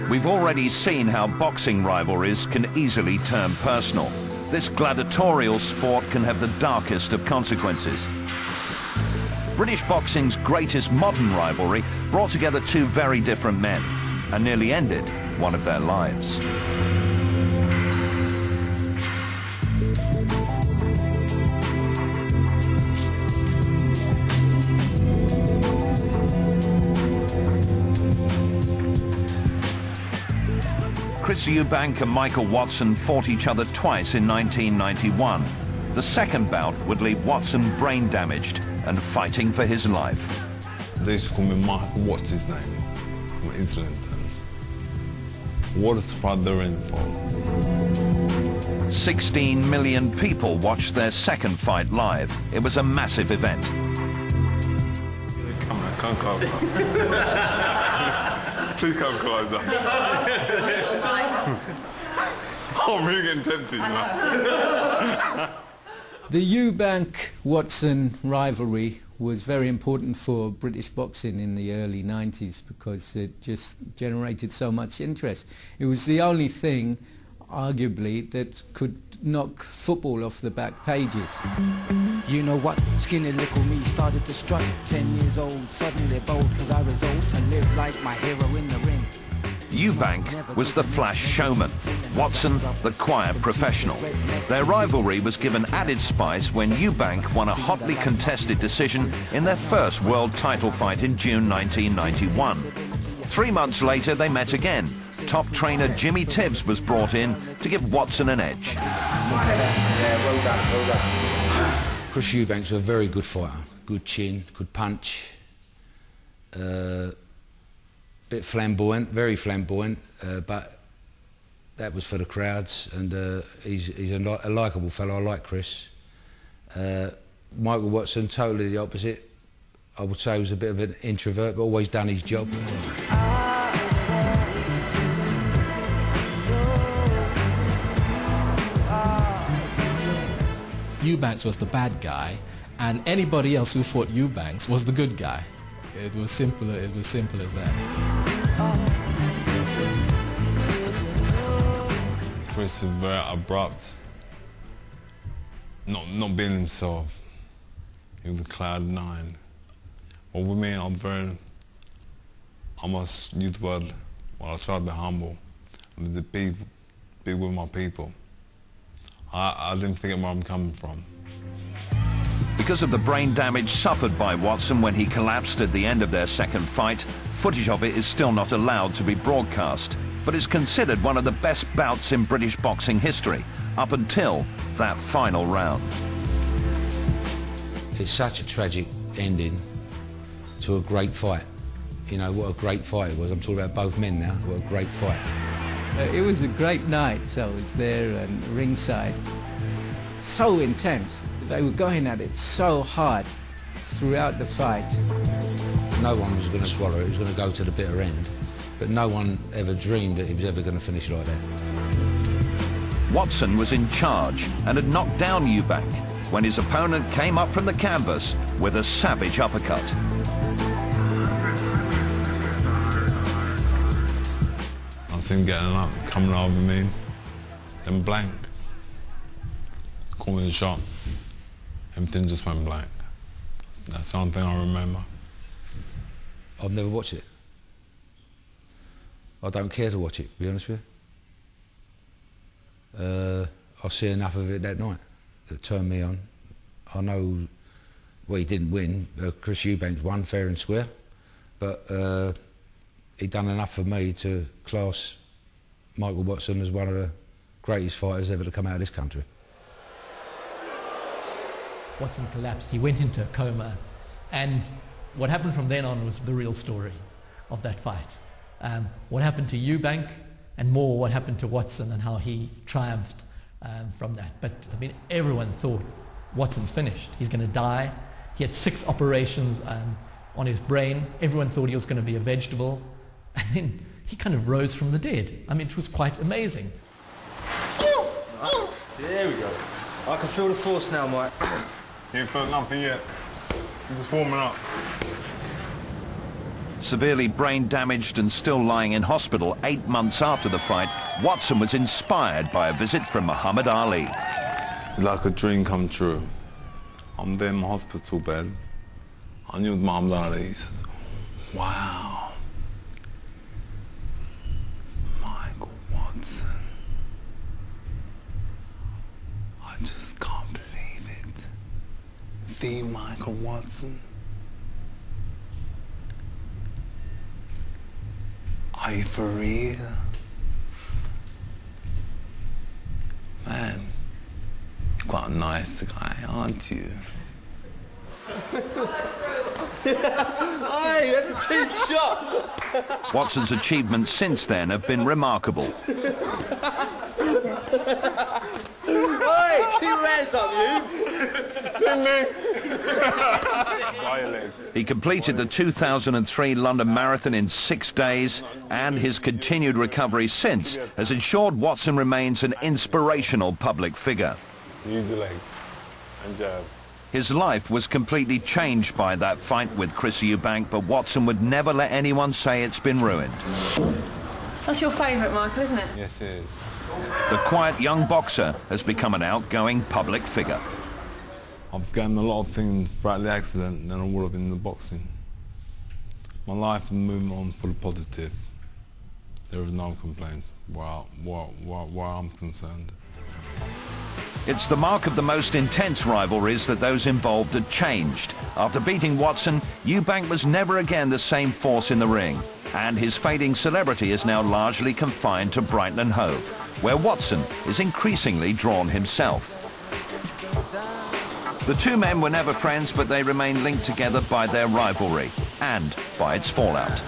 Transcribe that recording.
We've already seen how boxing rivalries can easily turn personal. This gladiatorial sport can have the darkest of consequences. British boxing's greatest modern rivalry brought together two very different men and nearly ended one of their lives. Chris Eubank and Michael Watson fought each other twice in 1991. The second bout would leave Watson brain damaged and fighting for his life. They used to call me Mike, what's his name? I'm Islington. What a squad they're in for. 16 million people watched their second fight live. It was a massive event. Come on, come closer. Please come closer. I'm really getting tempted, man. The Eubank-Watson rivalry was very important for British boxing in the early 90s because it just generated so much interest. It was the only thing, arguably, that could knock football off the back pages. You know what? Skinny little me started to strut. 10 years old, suddenly bold, because I resolved to live like my hero in the ring. Eubank was the flash showman, Watson the quiet professional. Their rivalry was given added spice when Eubank won a hotly contested decision in their first world title fight in June 1991. 3 months later they met again. Top trainer Jimmy Tibbs was brought in to give Watson an edge. Chris Eubank's a very good fighter. Good chin, good punch. Bit flamboyant, very flamboyant, but that was for the crowds, and he's a likeable fellow. I like Chris. Michael Watson, totally the opposite. I would say he was a bit of an introvert, but always done his job. Eubanks was the bad guy, and anybody else who fought Eubanks was the good guy. It was simple as that. Chris was very abrupt, not being himself. He was a cloud nine. But with me, I must use the word, well, I try to be humble, to be with my people. I didn't forget where I'm coming from. Because of the brain damage suffered by Watson when he collapsed at the end of their second fight, footage of it is still not allowed to be broadcast, but it's considered one of the best bouts in British boxing history, up until that final round. It's such a tragic ending to a great fight. You know, what a great fight it was. I'm talking about both men now. What a great fight. It was a great night. I was there and ringside. So intense. They were going at it so hard throughout the fight. No one was going to swallow it. It was going to go to the bitter end. But no one ever dreamed that he was ever going to finish like that. Watson was in charge and had knocked down Eubank when his opponent came up from the canvas with a savage uppercut. I seen getting up, coming over me, then blank. Caught me in the shot. Everything just went blank. That's the only thing I remember. I've never watched it. I don't care to watch it, to be honest with you. I see enough of it that night that turned me on. I know, well, he didn't win. Chris Eubank won fair and square, but he done enough for me to class Michael Watson as one of the greatest fighters ever to come out of this country. Watson collapsed, he went into a coma, and what happened from then on was the real story of that fight. What happened to Eubank, and more what happened to Watson and how he triumphed from that. But I mean, everyone thought Watson's finished, he's going to die. He had 6 operations on his brain. Everyone thought he was going to be a vegetable, and then he kind of rose from the dead. I mean, it was quite amazing. There we go. I can feel the force now, Mike. You ain't felt nothing yet. I'm just warming up. Severely brain damaged and still lying in hospital 8 months after the fight, Watson was inspired by a visit from Muhammad Ali. Like a dream come true. I'm there in my hospital bed. I knew Muhammad Ali. He said, wow. Michael Watson. I just can't believe it. The Michael Watson. Are you for real? Man, you're quite a nice guy, aren't you? Hey, that's a cheap shot! Watson's achievements since then have been remarkable. Hey, keep your hands up, you! He completed the 2003 London Marathon in 6 days, and his continued recovery since has ensured Watson remains an inspirational public figure. Use your legs and jab. His life was completely changed by that fight with Chris Eubank, but Watson would never let anyone say it's been ruined. That's your favourite, Michael, isn't it? Yes, it is. The quiet young boxer has become an outgoing public figure. I've gained a lot of things throughout the accident than I would have in the boxing. My life is moving on for the positive. There is no complaints where I'm concerned. It's the mark of the most intense rivalries that those involved had changed. After beating Watson, Eubank was never again the same force in the ring, and his fading celebrity is now largely confined to Brighton and Hove, where Watson is increasingly drawn himself. The two men were never friends, but they remain linked together by their rivalry and by its fallout.